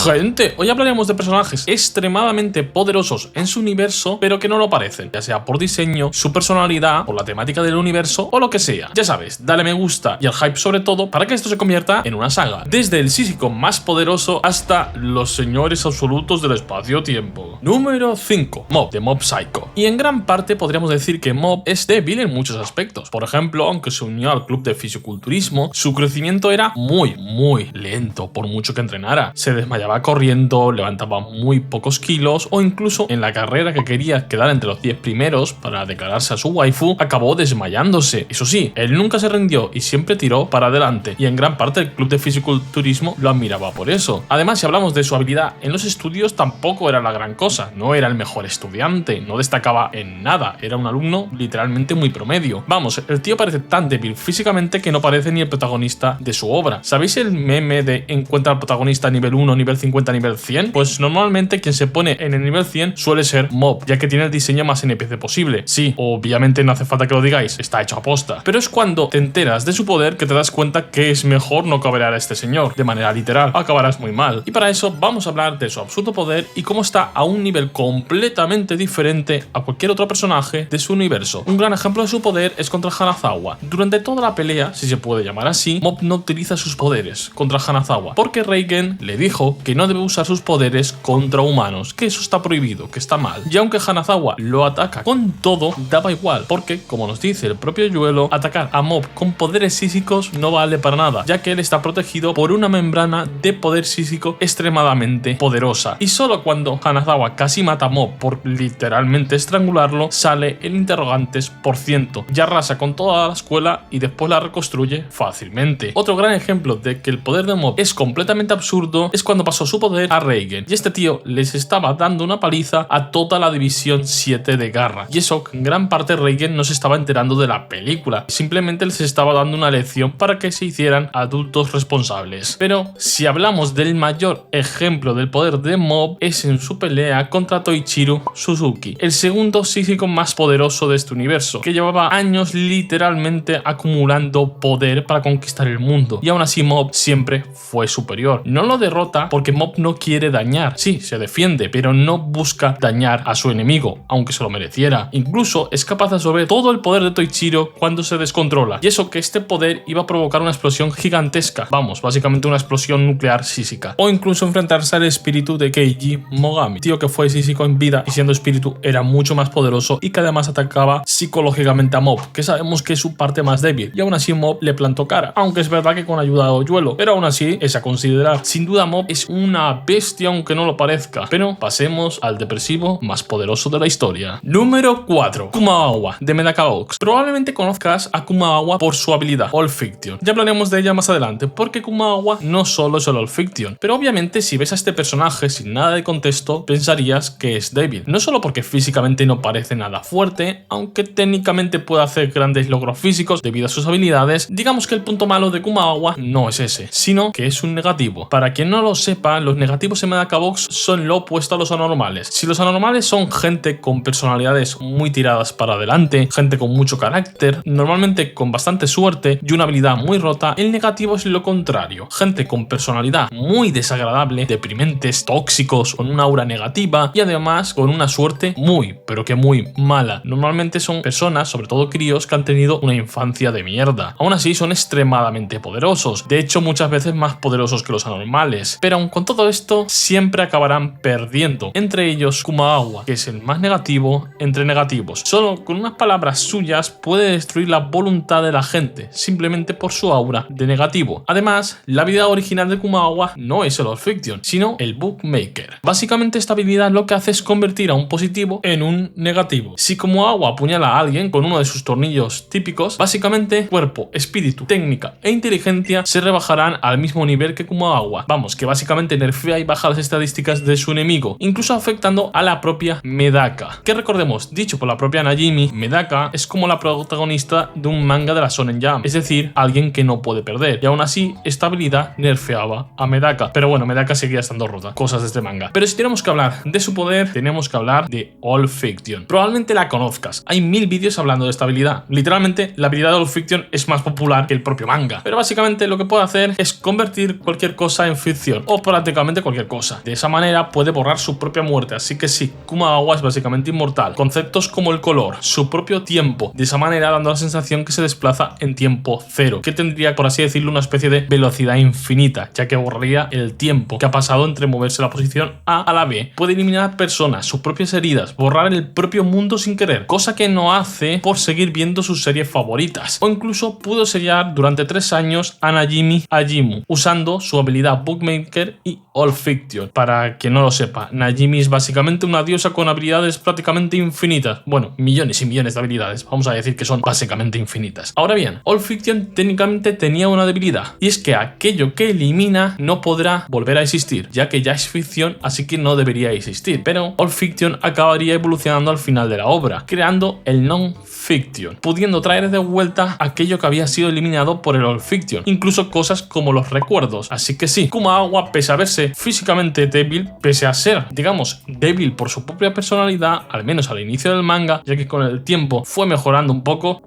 Gente, hoy hablaremos de personajes extremadamente poderosos en su universo, pero que no lo parecen, ya sea por diseño, su personalidad, por la temática del universo o lo que sea. Ya sabes, dale me gusta y al hype sobre todo para que esto se convierta en una saga, desde el Sísifo más poderoso hasta los señores absolutos del espacio-tiempo. Número 5. Mob, de Mob Psycho. Y en gran parte podríamos decir que Mob es débil en muchos aspectos. Por ejemplo, aunque se unió al club de fisiculturismo, su crecimiento era muy lento, por mucho que entrenara. Se desmayaba corriendo, levantaba muy pocos kilos o incluso en la carrera que quería quedar entre los 10 primeros para declararse a su waifu, acabó desmayándose. Eso sí, él nunca se rindió y siempre tiró para adelante, y en gran parte el club de fisiculturismo lo admiraba por eso. Además, si hablamos de su habilidad en los estudios, tampoco era la gran cosa, no era el mejor estudiante, no destacaba en nada, era un alumno literalmente muy promedio. Vamos, el tío parece tan débil físicamente que no parece ni el protagonista de su obra. ¿Sabéis el meme de encuentra al protagonista a nivel 1, nivel 50, nivel 100? Pues normalmente quien se pone en el nivel 100 suele ser Mob, ya que tiene el diseño más NPC posible. Sí, obviamente no hace falta que lo digáis, está hecho a posta. Pero es cuando te enteras de su poder que te das cuenta que es mejor no cabrear a este señor, de manera literal, acabarás muy mal. Y para eso vamos a hablar de su absurdo poder y cómo está a un nivel completamente diferente a cualquier otro personaje de su universo. Un gran ejemplo de su poder es contra Hanazawa. Durante toda la pelea, si se puede llamar así, Mob no utiliza sus poderes contra Hanazawa, porque Reigen le dijo que no debe usar sus poderes contra humanos, que eso está prohibido, que está mal. Y aunque Hanazawa lo ataca con todo, daba igual, porque, como nos dice el propio Yuelo, atacar a Mob con poderes sísicos no vale para nada, ya que él está protegido por una membrana de poder sísico extremadamente poderosa. Y solo cuando Hanazawa casi mata a Mob por literalmente estrangularlo, sale el interrogantes por ciento, y arrasa con toda la escuela y después la reconstruye fácilmente. Otro gran ejemplo de que el poder de Mob es completamente absurdo es cuando pasó su poder a Reigen, y este tío les estaba dando una paliza a toda la división 7 de Garra, y eso en gran parte Reigen no se estaba enterando de la película, simplemente les estaba dando una lección para que se hicieran adultos responsables. Pero si hablamos del mayor ejemplo del poder de Mob, es en su pelea contra Toichiro Suzuki, el segundo físico más poderoso de este universo, que llevaba años literalmente acumulando poder para conquistar el mundo, y aún así Mob siempre fue superior. No lo derrota porque Mob no quiere dañar, sí, se defiende, pero no busca dañar a su enemigo, aunque se lo mereciera. Incluso es capaz de absorber todo el poder de Toichiro cuando se descontrola, y eso que este poder iba a provocar una explosión gigantesca, vamos, básicamente una explosión nuclear sísica, o incluso enfrentarse al espíritu de Keiji Mogami, tío que fue sísico en vida y siendo espíritu era mucho más poderoso y que además atacaba psicológicamente a Mob, que sabemos que es su parte más débil, y aún así Mob le plantó cara, aunque es verdad que con ayuda de Oyuelo, pero aún así es a considerar. Sin duda Mob es una bestia aunque no lo parezca, pero pasemos al depresivo más poderoso de la historia. Número 4. Kumawa, de Medaka Box. Probablemente conozcas a Kumawa por su habilidad, All Fiction. Ya hablaremos de ella más adelante, porque Kumawa no solo es el All Fiction, pero obviamente si ves a este personaje sin nada de contexto, pensarías que es débil. No solo porque físicamente no parece nada fuerte, aunque técnicamente puede hacer grandes logros físicos debido a sus habilidades, digamos que el punto malo de Kumawa no es ese, sino que es un negativo. Para quien no lo sepa, los negativos en Medaka Box son lo opuesto a los anormales. Si los anormales son gente con personalidades muy tiradas para adelante, gente con mucho carácter, normalmente con bastante suerte y una habilidad muy rota, el negativo es lo contrario. Gente con personalidad muy desagradable, deprimentes, tóxicos, con una aura negativa y además con una suerte muy, pero que muy mala. Normalmente son personas, sobre todo críos, que han tenido una infancia de mierda. Aún así son extremadamente poderosos, de hecho muchas veces más poderosos que los anormales, pero aun con todo esto siempre acabarán perdiendo. Entre ellos Kumawa, que es el más negativo entre negativos. Solo con unas palabras suyas puede destruir la voluntad de la gente, simplemente por su aura de negativo. Además, la habilidad original de Kumawa no es el All Fiction, sino el Bookmaker. Básicamente esta habilidad lo que hace es convertir a un positivo en un negativo. Si Kumawa apuñala a alguien con uno de sus tornillos típicos, básicamente cuerpo, espíritu, técnica e inteligencia se rebajarán al mismo nivel que Kumawa. Vamos, que básicamente nerfea y baja las estadísticas de su enemigo, incluso afectando a la propia Medaka. Que recordemos, dicho por la propia Najimi, Medaka es como la protagonista de un manga de la Shonen Jump, es decir, alguien que no puede perder, y aún así esta habilidad nerfeaba a Medaka. Pero bueno, Medaka seguía estando rota, cosas de este manga. Pero si tenemos que hablar de su poder, tenemos que hablar de All Fiction. Probablemente la conozcas, hay 1000 vídeos hablando de esta habilidad. Literalmente la habilidad de All Fiction es más popular que el propio manga, pero básicamente lo que puede hacer es convertir cualquier cosa en ficción, o prácticamente cualquier cosa. De esa manera puede borrar su propia muerte, así que sí, Kumaagawa es básicamente inmortal. Conceptos como el color, su propio tiempo, de esa manera dando la sensación que se desplaza en tiempo cero, que tendría, por así decirlo, una especie de velocidad infinita, ya que borraría el tiempo que ha pasado entre moverse de la posición A a la B. Puede eliminar personas, sus propias heridas, borrar el propio mundo sin querer, cosa que no hace por seguir viendo sus series favoritas. O incluso pudo sellar durante 3 años a Najimi Ajimu, usando su habilidad Bookmaker y All Fiction. Para quien no lo sepa, Najimi es básicamente una diosa con habilidades prácticamente infinitas. Bueno, millones y millones de habilidades, vamos a decir que son básicamente infinitas. Ahora bien, All Fiction técnicamente tenía una debilidad, y es que aquello que elimina no podrá volver a existir, ya que ya es ficción, así que no debería existir. Pero All Fiction acabaría evolucionando al final de la obra, creando el Non-Fiction, pudiendo traer de vuelta aquello que había sido eliminado por el All Fiction, incluso cosas como los recuerdos. Así que sí, Kumaagawa, pese a verse físicamente débil, pese a ser, digamos, débil por su propia personalidad, al menos al inicio del manga, ya que con el tiempo fue mejorando un poco,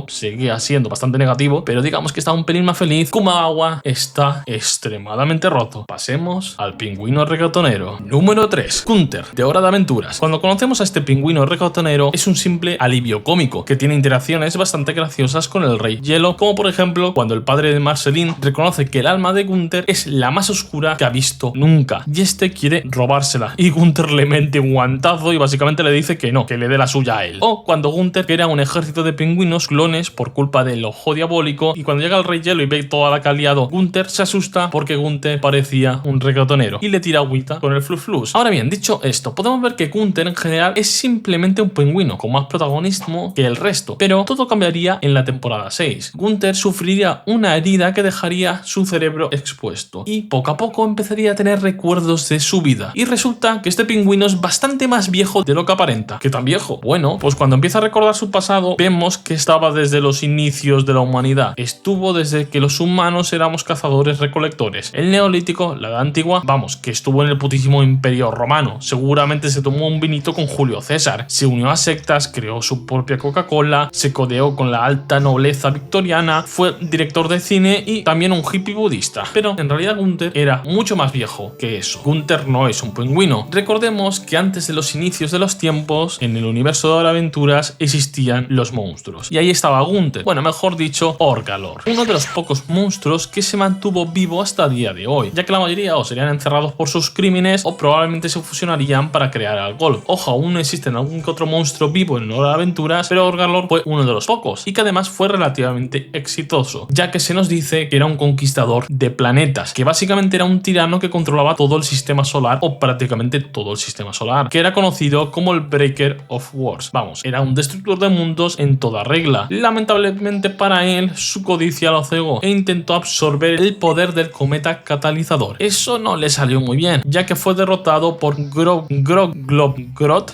seguía siendo bastante negativo, pero digamos que está un pelín más feliz. Kumaagawa está extremadamente roto. Pasemos al pingüino reggaetonero. Número 3. Gunter, de Hora de Aventuras. Cuando conocemos a este pingüino reggaetonero, es un simple alivio cómico, que tiene interacciones bastante graciosas con el Rey Hielo, como por ejemplo cuando el padre de Marceline reconoce que el alma de Gunter es la más oscura que ha visto nunca, y este quiere robársela, y Gunter le mete un guantazo y básicamente le dice que no, que le dé la suya a él. O cuando Gunter crea un ejército de pingüinos clones por culpa del ojo diabólico, y cuando llega el Rey Hielo y ve toda la que ha liado, Gunter se asusta porque Gunter parecía un reggaetonero y le tira agüita con el fluflus. Ahora bien, dicho esto, podemos ver que Gunter en general es simplemente un pingüino con más protagonismo que el resto, pero todo cambiaría en la temporada 6. Gunter sufriría una herida que dejaría su cerebro expuesto y poco a poco empezaría a tener recuerdos de su vida, y resulta que este pingüino es bastante más viejo de lo que aparenta. ¿Qué tan viejo? Bueno, pues cuando empieza a recordar su pasado vemos que estaba desde los inicios de la humanidad, estuvo desde que los humanos éramos cazadores recolectores, el neolítico, la edad antigua, vamos, que estuvo en el putísimo imperio romano, seguramente se tomó un vinito con Julio César, se unió a sectas, creó su propia Coca-Cola, se codeó con la alta nobleza victoriana, fue director de cine y también un hippie budista. Pero en realidad Gunter era mucho más viejo que eso. Gunter no es un pingüino. Recordemos que antes de los inicios de los tiempos, en el universo de Hora de Aventuras existían los monstruos, y ahí estaba Gunter, bueno, mejor dicho, Orgalor, uno de los pocos monstruos que se mantuvo vivo hasta el día de hoy, ya que la mayoría o serían encerrados por sus crímenes o probablemente se fusionarían para crear algo. Ojo, aún no existen algún que otro monstruo vivo en Hora de Aventuras, pero Orgalor fue uno de los pocos, y que además fue relativamente exitoso, ya que se nos dice que era un conquistador de planetas, que básicamente era un tirano que controlaba todo el sistema solar, o prácticamente todo el sistema solar, que era conocido como el Breaker of Worlds. Vamos, era un destructor de mundos en toda regla. Lamentablemente para él, su codicia lo cegó e intentó absorber el poder del cometa catalizador. Eso no le salió muy bien, ya que fue derrotado por Grog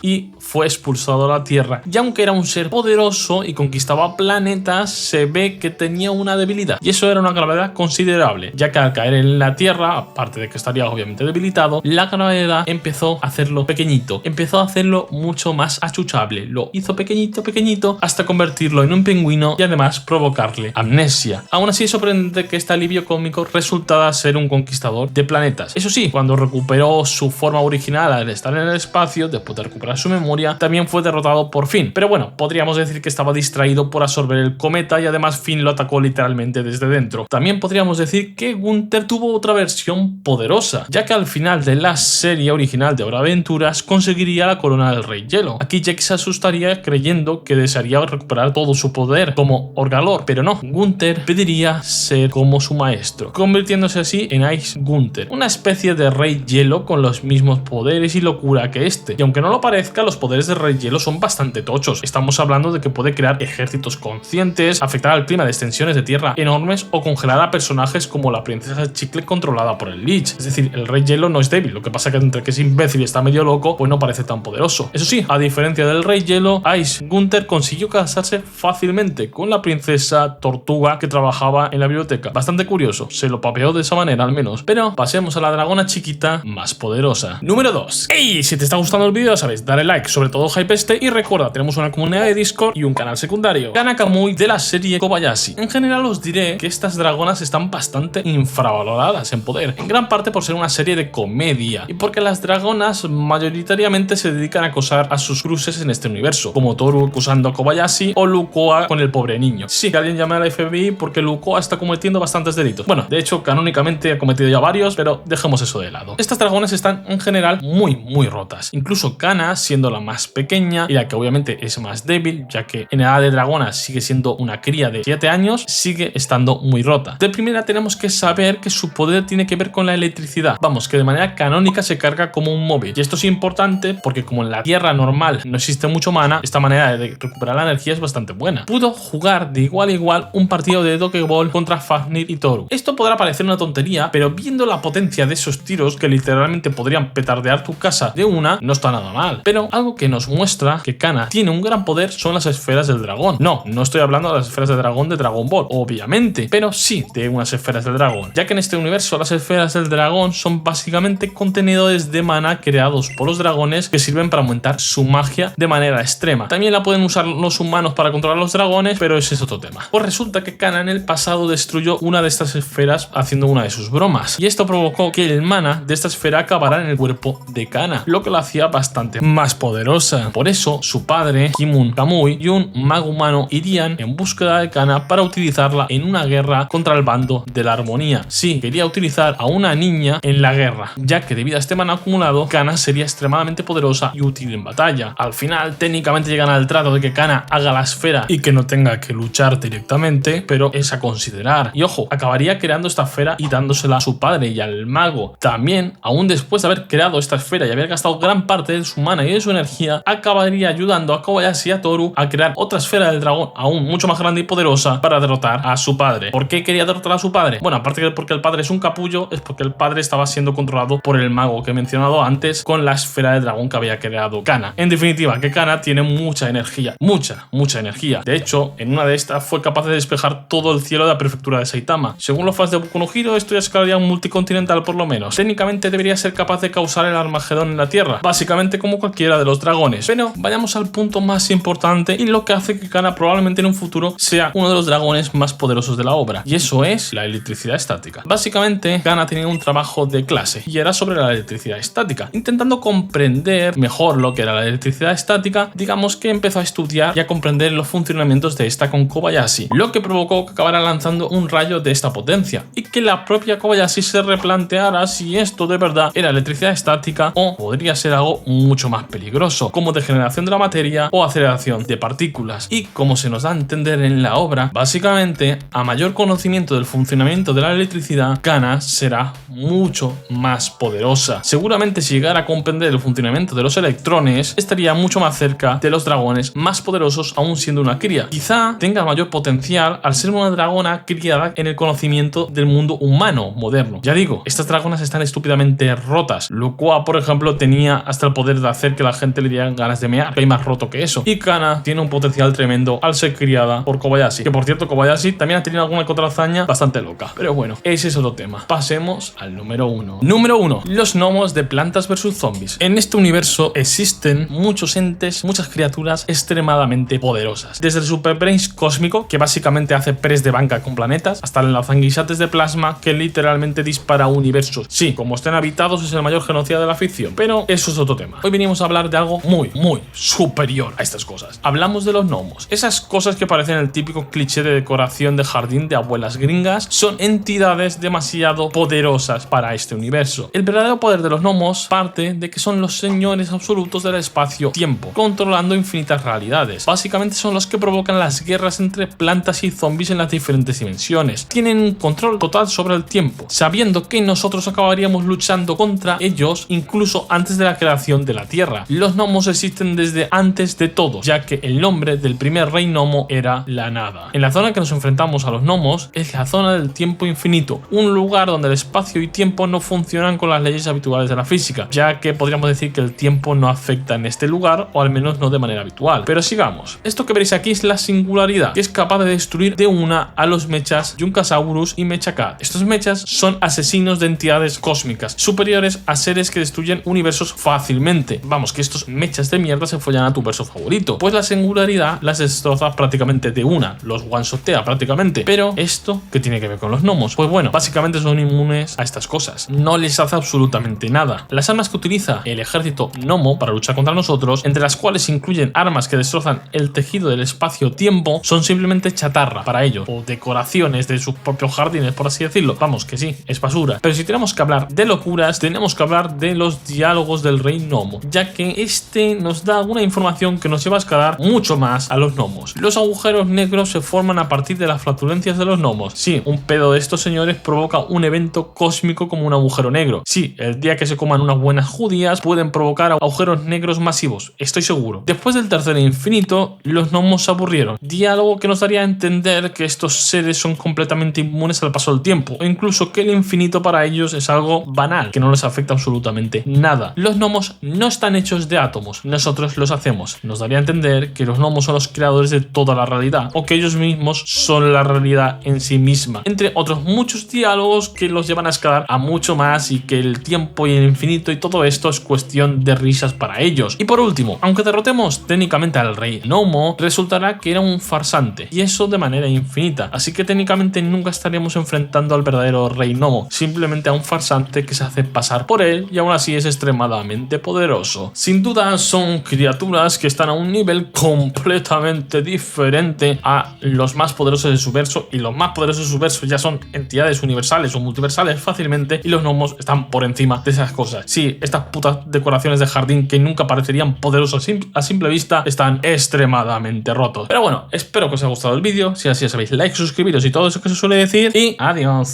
y fue expulsado a la Tierra. Y aunque era un ser poderoso y conquistaba planetas, se ve que tenía una debilidad, y eso era una gravedad considerable, ya que al caer en la Tierra, aparte de que estaría obviamente debilitado, la gravedad empezó a hacerlo pequeñito, empezó a hacerlo mucho más achuchable, lo hizo pequeñito hasta convertirlo en un pingüino y además provocarle amnesia. Aún así es sorprendente que este alivio cómico resultara ser un conquistador de planetas. Eso sí, cuando recuperó su forma original al estar en el espacio, después de recuperar su memoria, también fue derrotado por Finn. Pero bueno, podríamos decir que estaba distraído por absorber el cometa, y además Finn lo atacó literalmente desde dentro. También podríamos decir que Gunter tuvo otra versión poderosa, ya que al final de la serie original de Hora de Aventuras conseguiría la corona del Rey Hielo. Aquí Jack se asustaría creyendo que desearía recuperar todo su poder como Orgalor, pero no, Gunter pediría ser como su maestro, convirtiéndose así en Ice Gunter, una especie de Rey Hielo con los mismos poderes y locura que este. Y aunque no lo parezca, los poderes del Rey Hielo son bastante tochos. Estamos hablando de que puede crear ejércitos conscientes, afectar al clima de extensiones de tierra enormes o congelar a personajes como la princesa Chicle controlada por el Lich. Es decir, el Rey Hielo no es débil, lo que pasa que entre que es imbécil y está medio loco, pues no parece tan poderoso. Eso sí, a diferencia del Rey Hielo, Ice Gunter consiguió casarse fácilmente con la princesa Tortuga que trabajaba en la biblioteca. Bastante curioso, se lo papeó de esa manera al menos. Pero pasemos a la dragona chiquita más poderosa. Número 2. ¡Ey! Si te está gustando el vídeo, ya sabes, dale like, sobre todo hype este, y recuerda, tenemos una comunidad de Discord y un canal secundario. Kana Kamui de la serie Kobayashi. En general os diré que estas dragonas están bastante infravaloradas en poder. En gran parte por ser una serie de comedia y porque las dragonas mayoritariamente se dedican a acosar a sus cruces en este universo, como Toru acusando a Kobayashi o Lukoa con el pobre niño. Sí, que alguien llame al FBI porque Lukoa está cometiendo bastantes delitos. Bueno, de hecho, canónicamente ha cometido ya varios, pero dejemos eso de lado. Estas dragonas están en general muy rotas. Incluso Kana, siendo la más pequeña y la que obviamente es más débil, ya que en edad de dragona sigue siendo una cría de 7 años, sigue estando muy rota. De primera tenemos que saber que su poder tiene que ver con la electricidad. Vamos, que de manera canónica se carga como un móvil. Y esto es importante porque como en la Tierra normal no existe mucho mana, esta manera de recuperar la energía es bastante buena. Pudo jugar de igual a igual un partido de Dokeball contra Fafnir y Toru. Esto podrá parecer una tontería, pero viendo la potencia de esos tiros que literalmente podrían petardear tu casa de una, no está nada mal. Pero algo que nos muestra que Kana tiene un gran poder son las esferas del dragón. No estoy hablando de las esferas del dragón de Dragon Ball, obviamente, pero sí de unas esferas del dragón, ya que en este universo las esferas del dragón son básicamente contenedores de mana creados por los dragones que sirven para aumentar su magia de manera extrema. También la pueden usar los humanos para controlar los dragones, pero ese es otro tema. Pues resulta que Kana en el pasado destruyó una de estas esferas haciendo una de sus bromas, y esto provocó que el mana de esta esfera acabara en el cuerpo de Kana, lo que lo hacía bastante más poderosa. Por eso su padre, Kimun Kamui, y un mago humano irían en búsqueda de Kana para utilizarla en una guerra contra el bando de la armonía. Sí, quería utilizar a una niña en la guerra, ya que debido a este mana acumulado, Kana sería extremadamente poderosa y útil en batalla. Al final, técnicamente llegan al trato de que Kana haga la esfera y que no tenga que luchar directamente, pero es a considerar. Y ojo, acabaría creando esta esfera y dándosela a su padre y al mago. También, aún después de haber creado esta esfera y haber gastado gran parte de su mana y de su energía, acabaría ayudando a Kobayashi y a Toru a crear otra esfera del dragón aún mucho más grande y poderosa para derrotar a su padre. ¿Por qué quería derrotar a su padre? Bueno, aparte de porque el padre es un capullo, es porque el padre estaba siendo controlado por el mago que he mencionado antes con la esfera del dragón que había creado Kana. En definitiva, que Kana tiene mucha energía, mucha energía. De hecho, en una de estas fue capaz de despejar todo el cielo de la prefectura de Saitama. Según los fans de Boku no Hero, esto ya escalaría un multicontinental por lo menos. Técnicamente debería ser capaz de causar el Armagedón en la Tierra, básicamente como cualquiera de los dragones. Pero vayamos al punto más importante y lo que hace que Kana probablemente en un futuro sea uno de los dragones más poderosos de la obra, y eso es la electricidad estática. Básicamente, Kana tenía un trabajo de clase y era sobre la electricidad estática. Intentando comprender mejor lo que era la electricidad estática, digamos que empezó a estudiar y a comprender los funcionamientos de esta con Kobayashi, lo que provocó que acabara lanzando un rayo de esta potencia y que la propia Kobayashi se replanteara si esto de verdad era electricidad estática o podría ser algo mucho más peligroso, como degeneración de la materia o aceleración de partículas. Y como se nos da a entender en la obra, básicamente a mayor conocimiento del funcionamiento de la electricidad, Kana será mucho más poderosa. Seguramente si llegara a comprender el funcionamiento de los electrones, estaría mucho más cerca de los dragones más poderosos aún siendo una cría. Quizá tenga mayor potencial al ser una dragona criada en el conocimiento del mundo humano moderno. Ya digo, estas dragonas están estúpidamente rotas. Lukoa, por ejemplo, tenía hasta el poder de hacer que la gente le dieran ganas de mear, que hay más roto que eso. Y Kana tiene un potencial tremendo al ser criada por Kobayashi, que por cierto Kobayashi también ha tenido alguna contrahazaña bastante loca. Pero bueno, ese es otro tema. Pasemos al número 1. Número 1. Los gnomos de Plantas vs Zombies. En este universo existen muchos entes, muchas criaturas extremadamente poderosas. Desde el Super Brains cósmico, que básicamente hace press de banca con planetas, hasta el Lanzanguisates de plasma, que literalmente dispara universos. Sí, como estén habitados es el mayor genocida de la ficción, pero eso es otro tema. Hoy venimos a hablar de algo muy superior a estas cosas. Hablamos de los gnomos. Esas cosas que parecen el típico cliché de decoración de jardín de abuelas gringas son entidades demasiado poderosas para este universo. El verdadero poder de los gnomos parte de que son los señores absolutos del espacio-tiempo, controlando infinitas realidades. Básicamente son los que provocan las guerras entre plantas y zombies en las diferentes dimensiones. Tienen un control total sobre el tiempo, sabiendo que nosotros acabaríamos luchando contra ellos incluso antes de la creación de la Tierra. Los gnomos existen desde antes de todo, ya que el nombre del primer rey gnomo era la nada. En la zona que nos enfrentamos a los gnomos es la zona del tiempo infinito, un lugar donde el espacio y tiempo no funcionan con las leyes habituales de la física, ya que podríamos decir que el tiempo no afecta en este lugar, o al menos no de manera habitual. Pero sigamos. Esto que veréis aquí es la singularidad, que es capaz de destruir de una a los mechas Yunkasaurus y Mechacat. Estos mechas son asesinos de entidades cósmicas, superiores a seres que destruyen universos fácilmente. Vamos, que estos mechas de mierda se follan a tu verso favorito, pues la singularidad las destroza prácticamente de una, los one-shotea prácticamente. Pero ¿esto qué tiene que ver con los gnomos? Pues bueno, básicamente son inmunes inmunes a estas cosas. No les hace absolutamente nada. Las armas que utiliza el ejército gnomo para luchar contra nosotros, entre las cuales incluyen armas que destrozan el tejido del espacio-tiempo, son simplemente chatarra para ellos, o decoraciones de sus propios jardines, por así decirlo. Vamos, que sí, es basura. Pero si tenemos que hablar de locuras, tenemos que hablar de los diálogos del rey gnomo, ya que este nos da una información que nos lleva a escalar mucho más a los gnomos. Los agujeros negros se forman a partir de las flatulencias de los gnomos. Sí, un pedo de estos señores provoca un evento cósmico como un agujero negro. Sí, el día que se coman unas buenas judías pueden provocar agujeros negros masivos, estoy seguro. Después del tercer infinito, los gnomos se aburrieron. Diálogo que nos daría a entender que estos seres son completamente inmunes al paso del tiempo, o incluso que el infinito para ellos es algo banal, que no les afecta absolutamente nada. Los gnomos no están hechos de átomos, nosotros los hacemos. Nos daría a entender que los gnomos son los creadores de toda la realidad, o que ellos mismos son la realidad en sí misma, entre otros muchos diálogos que los llevan a escalar a mucho más, y que el tiempo y el infinito y todo esto es cuestión de risas para ellos. Y por último, aunque derrotemos técnicamente al rey gnomo, resultará que era un farsante, y eso de manera infinita, así que técnicamente nunca estaríamos enfrentando al verdadero rey gnomo, simplemente a un farsante que se hace pasar por él y aún así es extremadamente poderoso. Sin duda son criaturas que están a un nivel completamente diferente a los más poderosos de su verso, y los más poderosos de su verso ya son entidades universales o multiversales fácilmente, y los gnomos están por encima de esas cosas. Sí, estas putas decoraciones de jardín que nunca parecerían poderosas a simple vista están extremadamente rotos. Pero bueno, espero que os haya gustado el vídeo. Si así ya sabéis, like, suscribiros y todo eso que se suele decir, y adiós.